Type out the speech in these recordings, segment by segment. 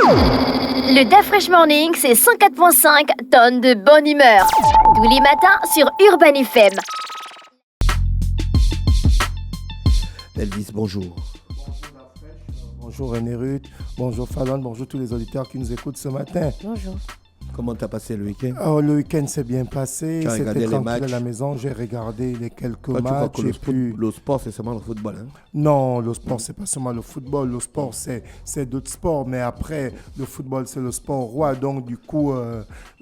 Le DAF Fresh Morning, c'est 104.5 tonnes de bonne humeur. Tous les matins sur Urban FM. Elvis, bonjour. Bonjour René Ruth, bonjour Fallon, bonjour tous les auditeurs qui nous écoutent ce matin. Bonjour. Comment t'as passé le week-end? Le week-end s'est bien passé, Tu as regardé c'était les tranquille matchs? à la maison, j'ai regardé les quelques Toi, tu crois matchs. que le sport, c'est seulement le football, hein? Non, le sport, c'est pas seulement le football, le sport, c'est d'autres sports, mais après, le football, c'est le sport roi, donc du coup,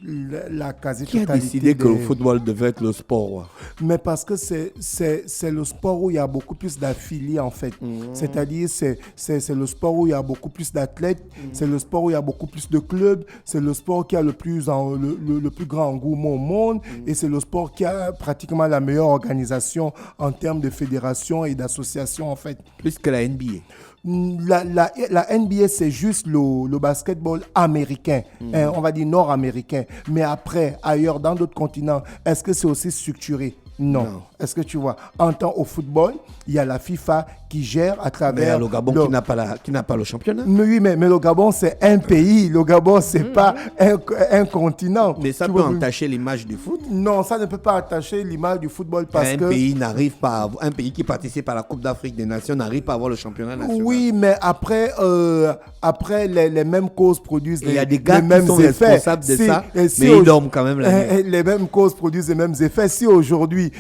la quasi-totalité... Qui a décidé que le football devait être le sport roi? Mais parce que c'est le sport où il y a beaucoup plus d'affiliés, en fait. C'est-à-dire, c'est le sport où il y a beaucoup plus d'athlètes, c'est le sport où il y a beaucoup plus de clubs, c'est le sport qui a le plus grand engouement au monde, et c'est le sport qui a pratiquement la meilleure organisation en termes de fédération et d'association, en fait. Plus que la NBA. La NBA, c'est juste le basketball américain, on va dire nord-américain. Mais après, ailleurs, dans d'autres continents, est-ce que c'est aussi structuré? Non. Est-ce que tu vois, en temps au football, il y a la FIFA qui gère à travers... Mais le Gabon qui n'a pas le championnat. Mais oui, mais le Gabon, c'est un pays. Le Gabon, c'est pas un continent. Mais ça peut entacher l'image du foot. Non, ça ne peut pas attacher l'image du football parce que... Un pays qui participe à la Coupe d'Afrique des Nations n'arrive pas à avoir le championnat national. Oui, mais après les mêmes causes produisent les mêmes effets. Il y a des gars qui sont effets. responsables de ça, mais ils dorment quand même la nuit. Les mêmes causes produisent les mêmes effets. Si aujourd'hui,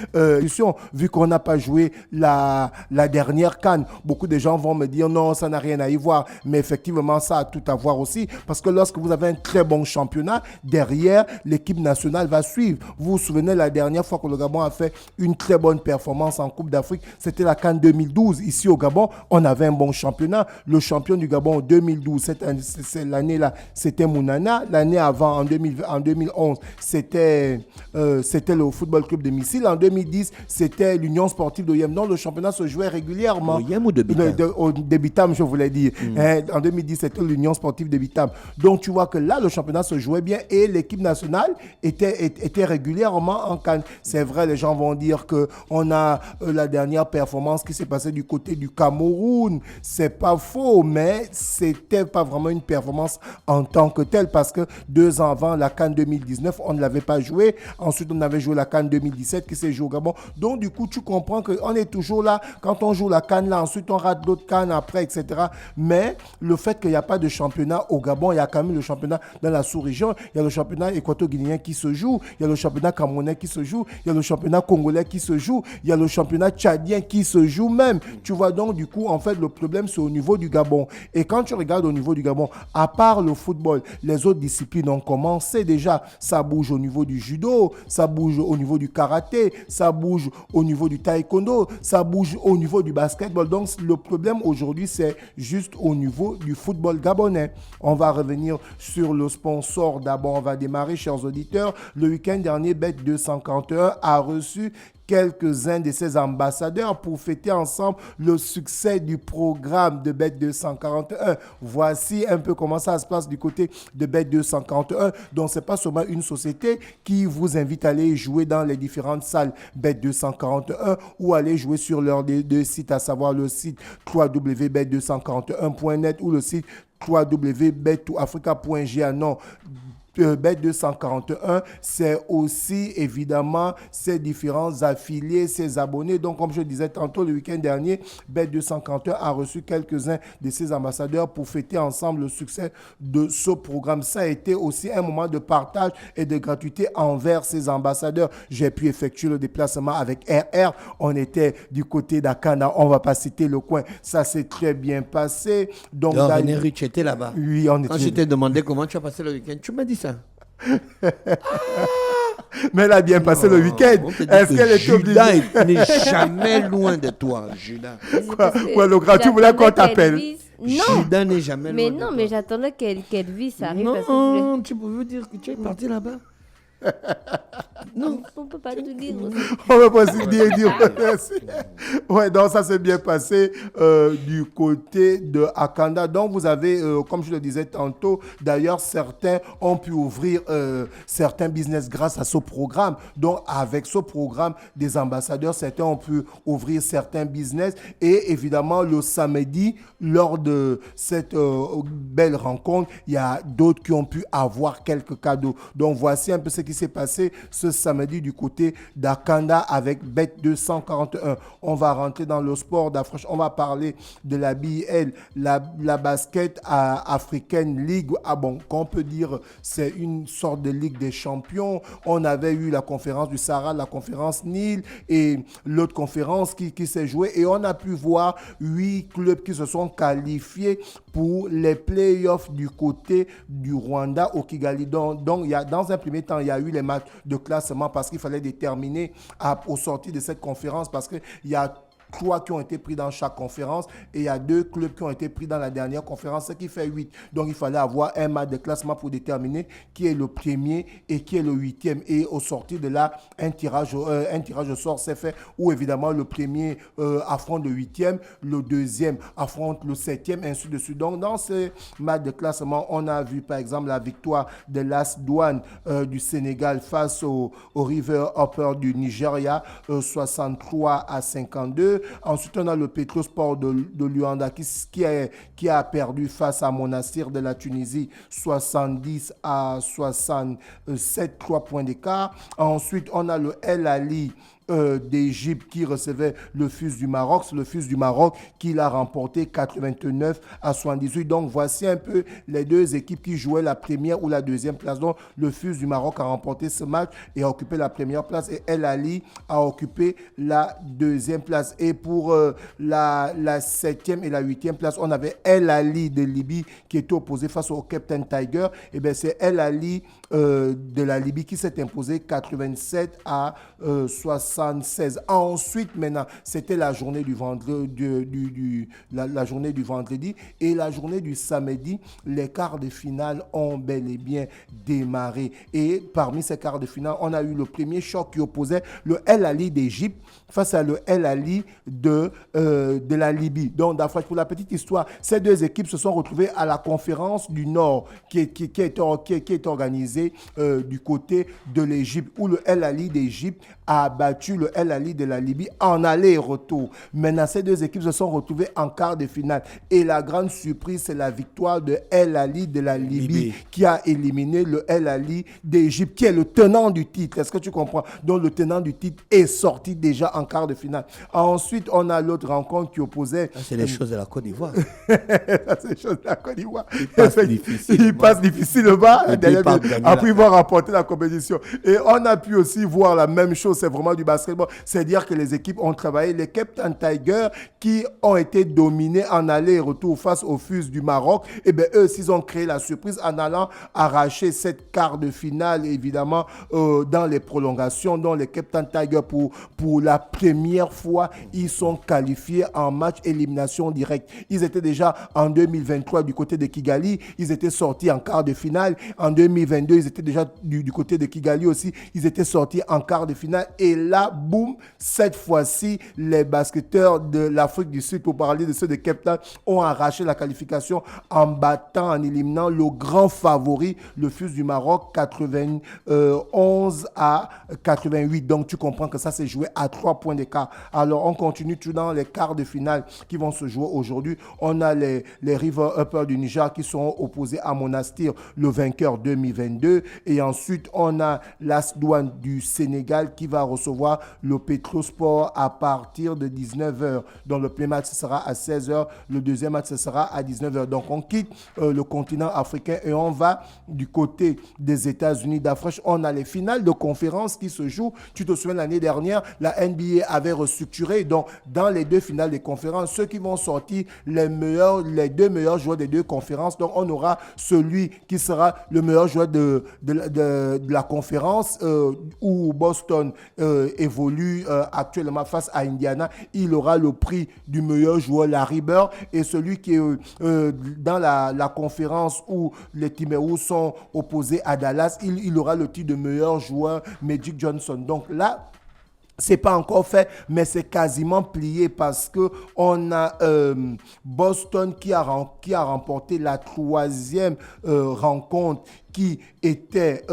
vu qu'on n'a pas joué la dernière CAN, beaucoup de gens vont me dire non, ça n'a rien à y voir. Mais effectivement, ça a tout à voir aussi. Parce que lorsque vous avez un très bon championnat, derrière, l'équipe nationale va suivre. Vous vous souvenez, la dernière fois que le Gabon a fait une très bonne performance en Coupe d'Afrique, c'était la CAN 2012. Ici au Gabon, on avait un bon championnat. Le champion du Gabon en 2012, cette l'année-là, c'était Mounana. L'année avant, en 2011, c'était le Football Club de Missile. En 2010, c'était l'Union Sportive de Yem. Donc, le championnat se jouait régulièrement. Au Yem ou de Bitam? De Bitam, je voulais dire. En 2010, c'était l'Union Sportive de Bitam. Donc, tu vois que là, le championnat se jouait bien et l'équipe nationale était régulièrement en CAN. C'est vrai, les gens vont dire qu'on a la dernière performance qui s'est passée du côté du Cameroun. C'est pas faux, mais c'était pas vraiment une performance en tant que telle parce que 2 ans avant, la CAN 2019, on ne l'avait pas joué. Ensuite, on avait joué la CAN 2017 qui s'est jouée au Gabon. Donc, du coup, tu comprends qu'on est toujours là. Quand on joue la CAN, là, ensuite, on rate d'autres CAN après, etc. Mais le fait qu'il n'y a pas de championnat au Gabon, il y a quand même le championnat dans la sous-région. Il y a le championnat équato-guinéen qui se joue. Il y a le championnat camerounais qui se joue. Il y a le championnat congolais qui se joue. Il y a le championnat tchadien qui se joue même. Tu vois, donc, du coup, en fait, le problème, c'est au niveau du Gabon. Et quand tu regardes au niveau du Gabon, à part le football, les autres disciplines ont commencé déjà. Ça bouge au niveau du judo, ça bouge au niveau du karaté, ça bouge au niveau du taekwondo, ça bouge au niveau du basketball. Donc, le problème aujourd'hui, c'est juste au niveau du football gabonais. On va revenir sur le sponsor. D'abord, on va démarrer, chers auditeurs. Le week-end dernier, Bet241 a reçu quelques-uns de ses ambassadeurs pour fêter ensemble le succès du programme de Bet241. Voici un peu comment ça se passe du côté de Bet241. Donc, ce n'est pas seulement une société qui vous invite à aller jouer dans les différentes salles Bet241 ou aller jouer sur leurs deux sites, à savoir le site www.bet241.net ou le site www.bet2africa.ga. Non. Bet241, c'est aussi évidemment ses différents affiliés, ses abonnés. Donc, comme je disais tantôt, le week-end dernier, Bet241 a reçu quelques-uns de ses ambassadeurs pour fêter ensemble le succès de ce programme. Ça a été aussi un moment de partage et de gratuité envers ses ambassadeurs. J'ai pu effectuer le déplacement avec RR. On était du côté d'Akana. On ne va pas citer le coin. Ça s'est très bien passé. Donc, René Rich était là-bas. Oui, on était. Quand je t'ai demandé comment tu as passé le week-end, tu m'as dit ça. Mais elle a bien passé le week-end. Est-ce qu'elle était obligée? Judas n'est jamais loin de toi, Judas. Quoi, le gratuit, vous voulez qu'on t'appelle? Non. Judas n'est jamais loin Mais de non, toi. mais j'attendais qu'elle vit, ça arrive. Non, tu pouvais dire que tu es parti là-bas. Non. On peut pas tout dire. On va pas aussi dire merci. Ouais, donc ça s'est bien passé du côté de Akanda. Donc vous avez, comme je le disais tantôt, d'ailleurs certains ont pu ouvrir certains business grâce à ce programme. Donc avec ce programme des ambassadeurs, certains ont pu ouvrir certains business. Et évidemment, le samedi, lors de cette belle rencontre, il y a d'autres qui ont pu avoir quelques cadeaux. Donc voici un peu ce qui s'est passé ce samedi du côté d'Akanda avec Bet 241. On va rentrer dans le sport d'Afrique. On va parler de la BL, la basket africaine League. Ah bon, qu'on peut dire, c'est une sorte de Ligue des champions. On avait eu la conférence du Sahara, la conférence Nil et l'autre conférence qui s'est jouée. Et on a pu voir 8 clubs qui se sont qualifiés pour les playoffs du côté du Rwanda au Kigali. Donc il y a, dans un premier temps, il y a eu les matchs de classement parce qu'il fallait déterminer au sortir de cette conférence parce qu'il y a 3 qui ont été pris dans chaque conférence et il y a 2 clubs qui ont été pris dans la dernière conférence, ce qui fait 8. Donc, il fallait avoir un match de classement pour déterminer qui est le premier et qui est le 8e. Et au sortir de là, un tirage au sort s'est fait où, évidemment, le premier affronte le 8e, le deuxième affronte le 7e, ainsi de suite. Donc, dans ce match de classement, on a vu, par exemple, la victoire de l'AS Douane du Sénégal face au River Hopper du Nigeria, 63-52. Ensuite, on a le Petrosport de Luanda qui a perdu face à Monastir de la Tunisie, 70-67, 3 points d'écart. Ensuite, on a le El Ali d'Égypte qui recevait le FUS du Maroc. C'est le FUS du Maroc qui l'a remporté 89-78. Donc, voici un peu les deux équipes qui jouaient la première ou la deuxième place. Donc, le FUS du Maroc a remporté ce match et a occupé la première place et El Ali a occupé la deuxième place. Et pour la 7e et la 8e place, on avait El Ali de Libye qui était opposé face au Captain Tiger. Et bien, c'est El Ali de la Libye qui s'est imposé 87-76. Ensuite, maintenant, c'était la journée du vendredi, la journée du vendredi et la journée du samedi. Les quarts de finale ont bel et bien démarré. Et parmi ces quarts de finale, on a eu le premier choc qui opposait le El Ali d'Égypte face à le El Ali de la Libye. Donc, pour la petite histoire, ces deux équipes se sont retrouvées à la conférence du Nord qui est organisée du côté de l'Égypte, où le El Ali d'Égypte a battu le El Ali de la Libye en aller et retour. Maintenant, ces deux équipes se sont retrouvées en quart de finale. Et la grande surprise, c'est la victoire de El Ali de la Libye qui a éliminé le El Ali d'Égypte, qui est le tenant du titre. Est-ce que tu comprends? Donc, le tenant du titre est sorti déjà en quart de finale. Ensuite, on a l'autre rencontre qui opposait... C'est les choses de la Côte d'Ivoire. C'est les choses de la Côte d'Ivoire. Il passe difficilement. Après, ils vont remporter la compétition. Et on a pu aussi voir la même chose. C'est vraiment du basketball. C'est-à-dire que les équipes ont travaillé. Les Captain Tigers qui ont été dominés en aller et retour face aux FUS du Maroc, et bien eux, ils ont créé la surprise en allant arracher cette quart de finale, évidemment, dans les prolongations. Donc, les Captain Tigers, pour la première fois, ils sont qualifiés en match élimination directe. Ils étaient déjà en 2023 du côté de Kigali. Ils étaient sortis en quart de finale. En 2022, ils étaient déjà du côté de Kigali aussi. Ils étaient sortis en quart de finale. Et là, boum, cette fois-ci, les basketteurs de l'Afrique du Sud, pour parler de ceux de Cape Town, ont arraché la qualification en battant, en éliminant le grand favori, le FUS du Maroc, 91-88. Donc, tu comprends que ça s'est joué à 3 points d'écart. Alors, on continue tout dans les quarts de finale qui vont se jouer aujourd'hui. On a les River Hopper du Niger qui seront opposés à Monastir, le vainqueur 2022. Et ensuite, on a l'AS Douane du Sénégal qui va recevoir le Petrosport à partir de 19h. Donc, le premier match, ce sera à 16h. Le deuxième match, ce sera à 19h. Donc, on quitte le continent africain et on va du côté des États-Unis d'Afrique. On a les finales de conférence qui se jouent. Tu te souviens, l'année dernière, la NBA avait restructuré. Donc, dans les deux finales des conférences, ceux qui vont sortir les deux meilleurs joueurs des deux conférences. Donc, on aura celui qui sera le meilleur joueur de la conférence où Boston évolue actuellement face à Indiana. Il aura le prix du meilleur joueur, Larry Bird, et celui qui est dans la conférence où les Timberwolves sont opposés à Dallas, il aura le titre de meilleur joueur, Magic Johnson. Donc là, c'est pas encore fait, mais c'est quasiment plié parce que on a Boston qui a remporté la 3e rencontre qui était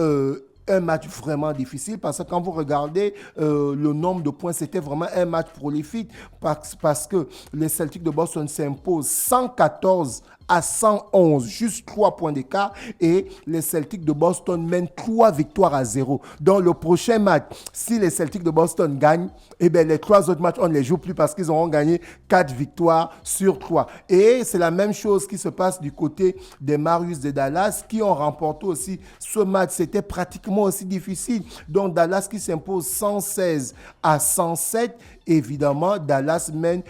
un match vraiment difficile parce que quand vous regardez le nombre de points, c'était vraiment un match prolifique parce que les Celtics de Boston s'imposent 114 à 111, juste 3 points d'écart, et les Celtics de Boston mènent 3 victoires à 0. Dans le prochain match, si les Celtics de Boston gagnent, eh bien, les 3 autres matchs, on ne les joue plus parce qu'ils auront gagné 4 victoires sur 3. Et c'est la même chose qui se passe du côté des Mavericks de Dallas qui ont remporté aussi ce match. C'était pratiquement aussi difficile. Donc, Dallas qui s'impose 116 à 107. Évidemment, Dallas mène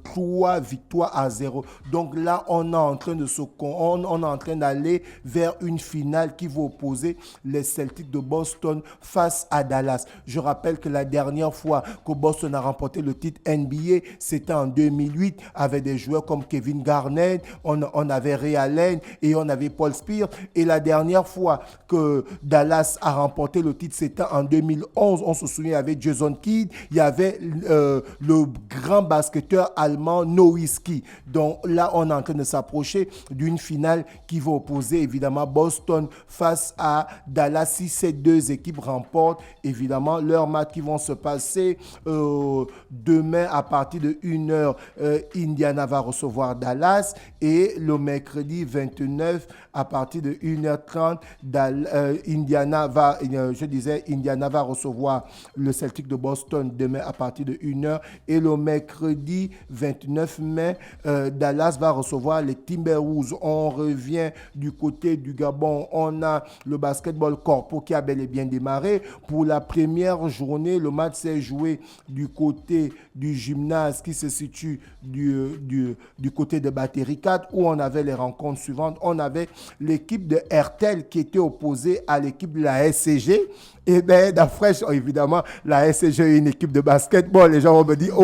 3 victoires à 0. Donc là, on est en train d'aller vers une finale qui va opposer les Celtics de Boston face à Dallas. Je rappelle que la dernière fois que Boston a remporté le titre NBA, c'était en 2008 avec des joueurs comme Kevin Garnett, on avait Ray Allen et on avait Paul Pierce. Et la dernière fois que Dallas a remporté le titre, c'était en 2011. On se souvient avec Jason Kidd, il y avait le grand basketteur allemand Nowitzki. Donc là, on est en train de s'approcher d'une finale qui va opposer évidemment Boston face à Dallas. Si ces deux équipes remportent évidemment leurs matchs qui vont se passer demain à partir de 1h, Indiana va recevoir Dallas, et le mercredi 29 à partir de 1h30, Indiana va recevoir le Celtic de Boston demain à partir de 1h, et le mercredi 29 mai, Dallas va recevoir les Timberwolves. On revient du côté du Gabon, on a le basketball corpo qui a bel et bien démarré. Pour la première journée, le match s'est joué du côté du gymnase qui se situe du côté de Battery 4, où on avait les rencontres suivantes. On avait l'équipe de RTL qui était opposée à l'équipe de la SCG. Et bien, d'après, évidemment, la SCG est une équipe de basketball. Les gens vont me dire,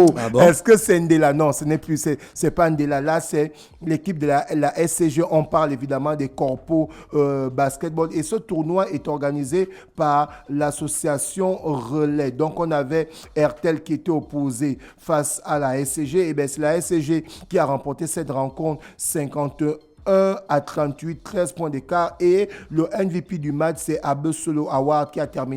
est-ce que c'est Ndela? Non, ce n'est plus, c'est pas Ndela. Là, c'est l'équipe de la SCG. On parle évidemment des corpos basketball. Et ce tournoi est organisé par l'association Relais. Donc, on avait RTL qui était opposé face à la SCG. Et bien, c'est la SCG qui a remporté cette rencontre 51-38, 13 points d'écart. Et le MVP du match, c'est Abesolo Award qui a terminé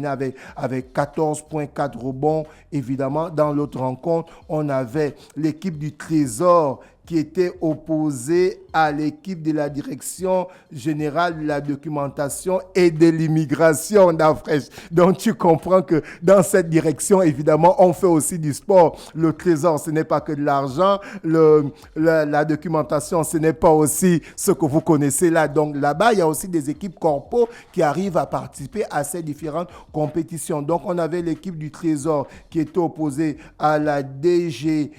avec 14 points, 4 rebonds. Évidemment, dans l'autre rencontre, on avait l'équipe du Trésor qui était opposée à l'équipe de la direction générale de la documentation et de l'immigration d'Afrique. Donc, tu comprends que dans cette direction, évidemment, on fait aussi du sport. Le Trésor, ce n'est pas que de l'argent. La documentation, ce n'est pas aussi ce que vous connaissez là. Donc, là-bas, il y a aussi des équipes corpo qui arrivent à participer à ces différentes compétitions. Donc, on avait l'équipe du Trésor qui était opposée à la DGDI,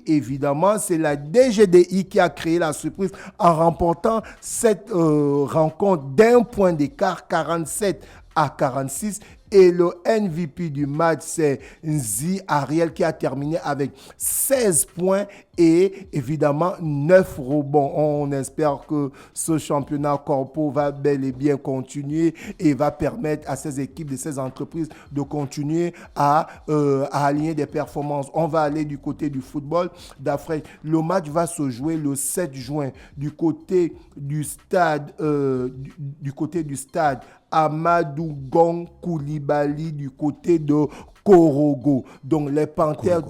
évidemment. C'est la DGDI qui a créé la surprise en remportant cette rencontre d'un point d'écart, 47 à 46. Et le MVP du match, c'est Nzi Ariel qui a terminé avec 16 points et évidemment 9 rebonds. On espère que ce championnat corpo va bel et bien continuer et va permettre à ces équipes de ces entreprises de continuer à aligner des performances. On va aller du côté du football d'Afrique. Le match va se jouer le 7 juin du côté du stade Amadou Gon Koulibaly du côté de Korogo. Donc les Panthères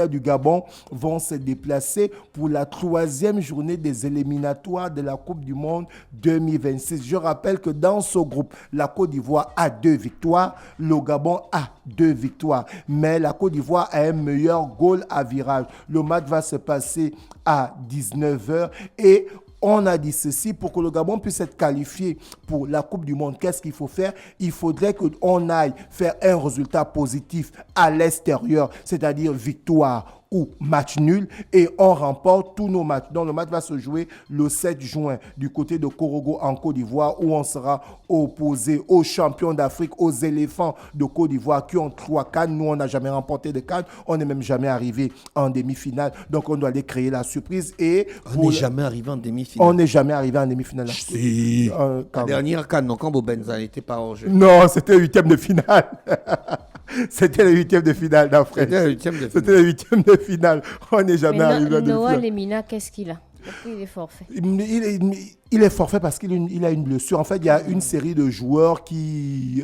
du Gabon vont se déplacer pour la 3e journée des éliminatoires de la Coupe du Monde 2026. Je rappelle que dans ce groupe, la Côte d'Ivoire a 2 victoires, le Gabon a 2 victoires, mais la Côte d'Ivoire a un meilleur goal à virage. Le match va se passer à 19h et on a dit ceci, pour que le Gabon puisse être qualifié pour la Coupe du Monde, qu'est-ce qu'il faut faire? Il faudrait qu'on aille faire un résultat positif à l'extérieur, c'est-à-dire victoire ou match nul et on remporte tous nos matchs. Donc le match va se jouer le 7 juin du côté de Korogo en Côte d'Ivoire où on sera opposé aux champions d'Afrique, aux éléphants de Côte d'Ivoire qui ont 3 CAN. Nous, on n'a jamais remporté de CAN. On n'est même jamais arrivé en demi-finale. Donc on doit aller créer la surprise. Et on n'est jamais arrivé en demi-finale. On n'est jamais arrivé en demi-finale. Si. La dernière CAN, non, quand Bobenza n'était pas en jeu. Non, c'était le 8e de finale. C'était le 8e de finale d'Afrique. C'était le 8e de finale. On n'est jamais arrivé en demi-finale. Noah Lemina, qu'est-ce qu'il a? Il est forfait. Il est forfait parce qu'il a une blessure. En fait, il y a une série de joueurs qui,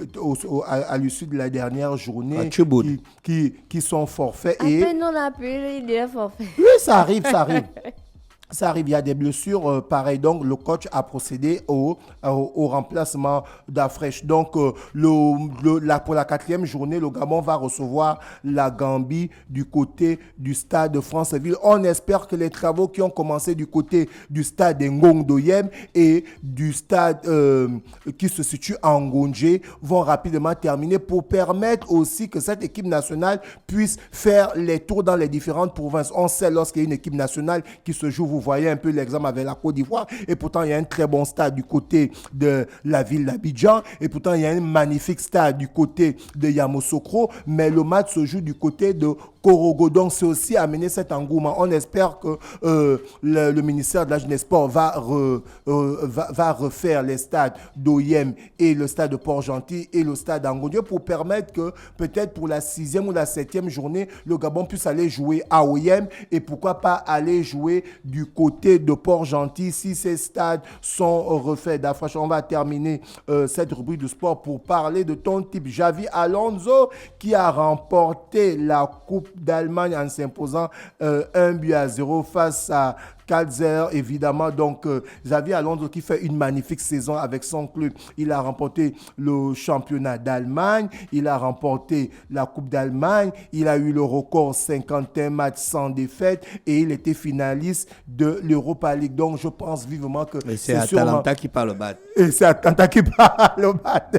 à l'issue de la dernière journée, qui sont forfaits. À peine on l'a appelé, il est forfait. Oui, ça arrive. Ça arrive, il y a des blessures pareilles. Donc, le coach a procédé au remplacement d'Afresh. Donc, pour la 4e journée, le Gabon va recevoir la Gambie du côté du stade de Franceville. On espère que les travaux qui ont commencé du côté du stade Ngong Doyem et du stade qui se situe à Ngondje vont rapidement terminer pour permettre aussi que cette équipe nationale puisse faire les tours dans les différentes provinces. On sait lorsqu'il y a une équipe nationale qui se joue, vous voyez un peu l'exemple avec la Côte d'Ivoire, et pourtant il y a un très bon stade du côté de la ville d'Abidjan, et pourtant il y a un magnifique stade du côté de Yamoussoukro, mais le match se joue du côté de Korogo. Donc c'est aussi amener cet engouement. On espère que le ministère de la Jeunesse Sport va refaire les stades d'Oyem et le stade de Port-Gentil et le stade d'Angondieu pour permettre que peut-être pour la 6e ou la 7e journée, le Gabon puisse aller jouer à Oyem et pourquoi pas aller jouer du côté de Port-Gentil si ces stades sont refaits. D'Afrique, on va terminer cette rubrique de sport pour parler de ton type Javi Alonso qui a remporté la Coupe d'Allemagne en s'imposant 1-0 face à Kalzer, évidemment. Donc, Xavi Alonso qui fait une magnifique saison avec son club. Il a remporté le championnat d'Allemagne, il a remporté la Coupe d'Allemagne, il a eu le record 51 matchs sans défaite et il était finaliste de l'Europa League. Donc, je pense vivement que c'est Atalanta qui parle le bat. Et c'est Atalanta qui parle le bat.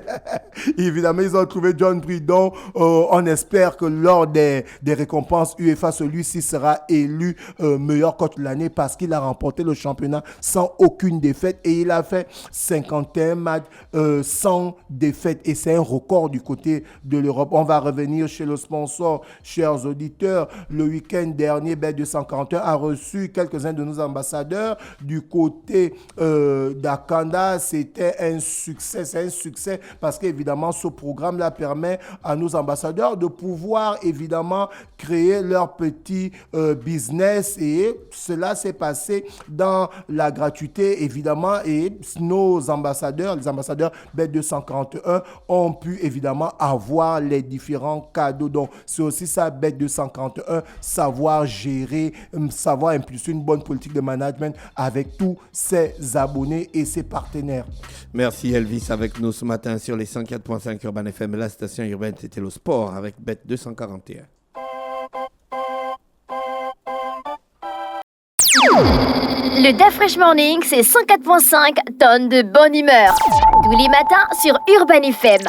Évidemment, ils ont trouvé John Bridon. On espère que lors des récompenses UEFA, celui-ci sera élu meilleur coach de l'année parce qu'il a remporté le championnat sans aucune défaite et il a fait 51 matchs sans défaite et c'est un record du côté de l'Europe. On va revenir chez le sponsor, chers auditeurs. Le week-end dernier, Bet241 a reçu quelques-uns de nos ambassadeurs du côté d'Akanda. C'était un succès, c'est un succès parce qu'évidemment ce programme-là permet à nos ambassadeurs de pouvoir évidemment créer leur petit business et cela s'est passé dans la gratuité évidemment et nos ambassadeurs, les ambassadeurs Bet241 ont pu évidemment avoir les différents cadeaux. Donc c'est aussi ça Bet241, savoir gérer, savoir impulser une bonne politique de management avec tous ses abonnés et ses partenaires. Merci Elvis avec nous ce matin sur les 104.5 Urban FM. La station urbaine, c'était le sport avec Bet241. Le Fresh Morning, c'est 104.5 tonnes de bonne humeur. Tous les matins sur Urban FM.